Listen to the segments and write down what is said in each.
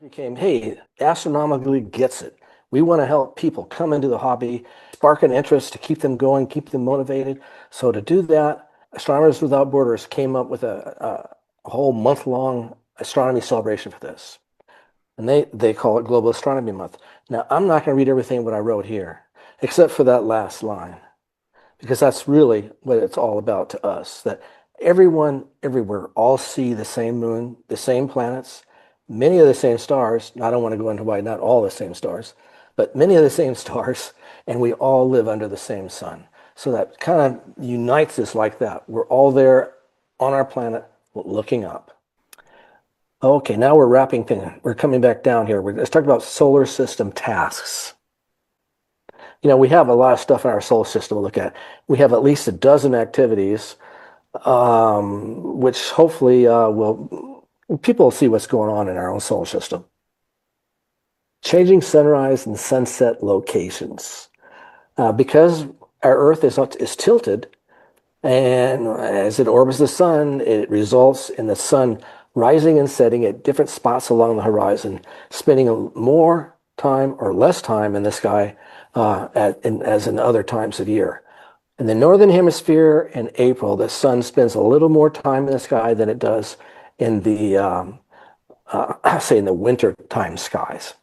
Became, hey, astronomically gets it. We want to help people come into the hobby, spark an interest to keep them going, keep them motivated. So to do that, Astronomers Without Borders came up with a whole month-long astronomy celebration for this. And they call it Global Astronomy Month. Now, I'm not going to read everything what I wrote here, except for that last line, because that's really what it's all about to us, that everyone, everywhere, all see the same moon, the same planets, many of the same stars. Now, I don't want to go into why not all the same stars, but many of the same stars, and we all live under the same sun. So that kind of unites us like that. We're all there on our planet looking up. Okay, now we're wrapping things. We're coming back down here. Let's talk about solar system tasks. We have a lot of stuff in our solar system to look at. We have at least a dozen activities, which hopefully people will see what's going on in our own solar system. Changing sunrise and sunset locations. Because our Earth is tilted, and as it orbits the sun, it results in the sun rising and setting at different spots along the horizon, spending more time or less time in the sky as in other times of year. In the northern hemisphere in April, the sun spends a little more time in the sky than it does in the say in the winter time skies.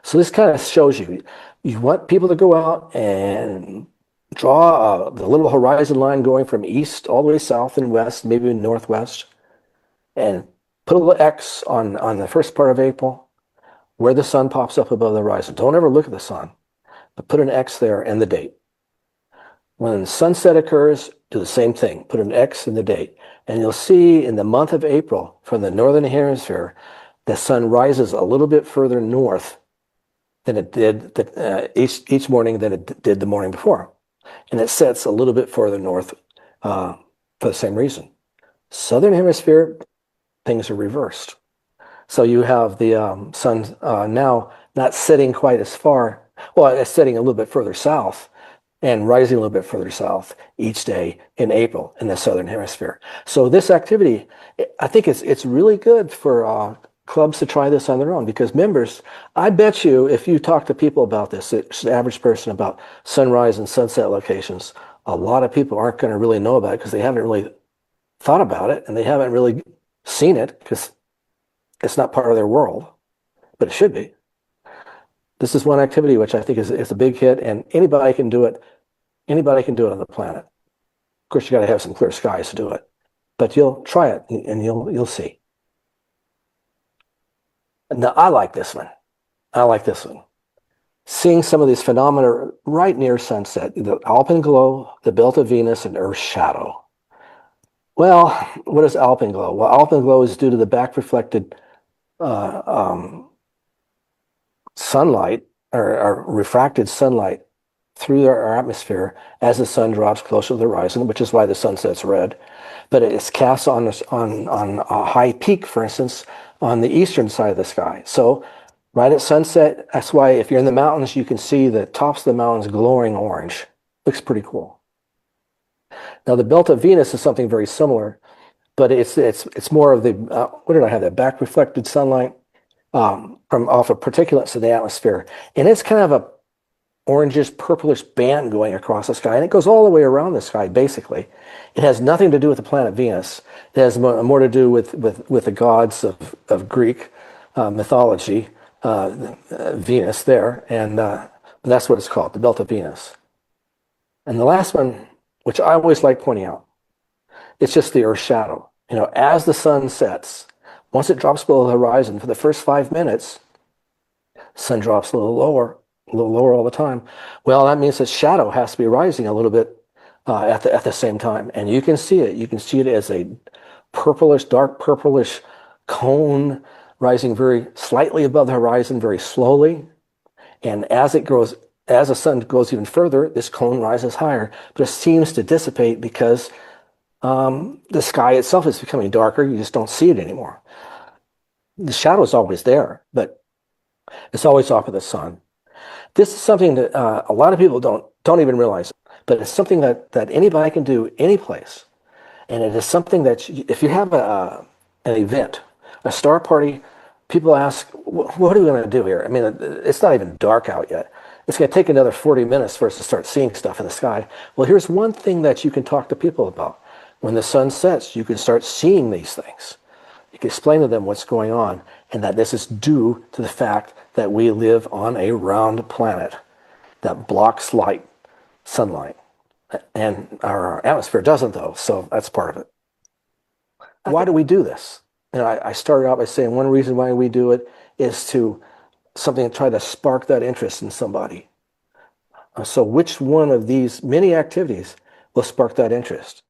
So this kind of shows you want people to go out and draw the little horizon line going from east all the way south and west, maybe northwest, and put a little X on the first part of April where the sun pops up above the horizon. Don't ever look at the sun, but put an X there and the date. When sunset occurs, do the same thing. Put an X in the date. And you'll see in the month of April, from the northern hemisphere, the sun rises a little bit further north than it did each morning than it did the morning before. And it sets a little bit further north for the same reason. Southern hemisphere, things are reversed. So you have the sun now not setting quite as far. Well, it's setting a little bit further south and rising a little bit further south each day in April in the southern hemisphere. So this activity, I think it's really good for clubs to try this on their own, because members, I bet you if you talk to people about this, the average person, about sunrise and sunset locations, a lot of people aren't going to really know about it because they haven't really thought about it and they haven't really seen it because it's not part of their world, but it should be. This is one activity which I think is a big hit, and anybody can do it. Anybody can do it on the planet. Of course, you got to have some clear skies to do it, but you'll try it and you'll see. Now, I like this one. I like this one. Seeing some of these phenomena right near sunset, the alpenglow, the belt of Venus, and Earth's shadow. Well, what is alpenglow? Well, alpenglow is due to the back reflected sunlight or refracted sunlight through our atmosphere as the sun drops closer to the horizon, which is why the sun sets red. But it's cast on a high peak, for instance, on the eastern side of the sky. So right at sunset, that's why if you're in the mountains, you can see the tops of the mountains glowing orange. Looks pretty cool. Now, the belt of Venus is something very similar, but it's more of the, what did I have, that back reflected sunlight from off of particulates in the atmosphere. And it's kind of a orangish, purplish band going across the sky, and it goes all the way around the sky, basically. It has nothing to do with the planet Venus. It has more to do with the gods of Greek mythology, Venus there, and that's what it's called, the belt of Venus. And the last one, which I always like pointing out, it's just the Earth's shadow. As the sun sets, once it drops below the horizon, for the first 5 minutes, sun drops a little lower all the time. Well, that means that shadow has to be rising a little bit at the same time. And you can see it. You can see it as a dark purplish cone rising very slightly above the horizon, very slowly. And as the sun goes even further, this cone rises higher, but it seems to dissipate because the sky itself is becoming darker. You just don't see it anymore. The shadow is always there, but it's always off of the sun. This is something that a lot of people don't even realize, but it's something that anybody can do any place. And it is something that if you have an event, a star party People ask, what are we going to do here? I mean, it's not even dark out yet. It's going to take another 40 minutes for us to start seeing stuff in the sky. Well, here's one thing that you can talk to people about. When the sun sets, you can start seeing these things. You can explain to them what's going on and that this is due to the fact that we live on a round planet that blocks light, sunlight. And our atmosphere doesn't, though, so that's part of it. Why do we do this? And I started out by saying one reason why we do it is to something to try to spark that interest in somebody. So which one of these many activities will spark that interest?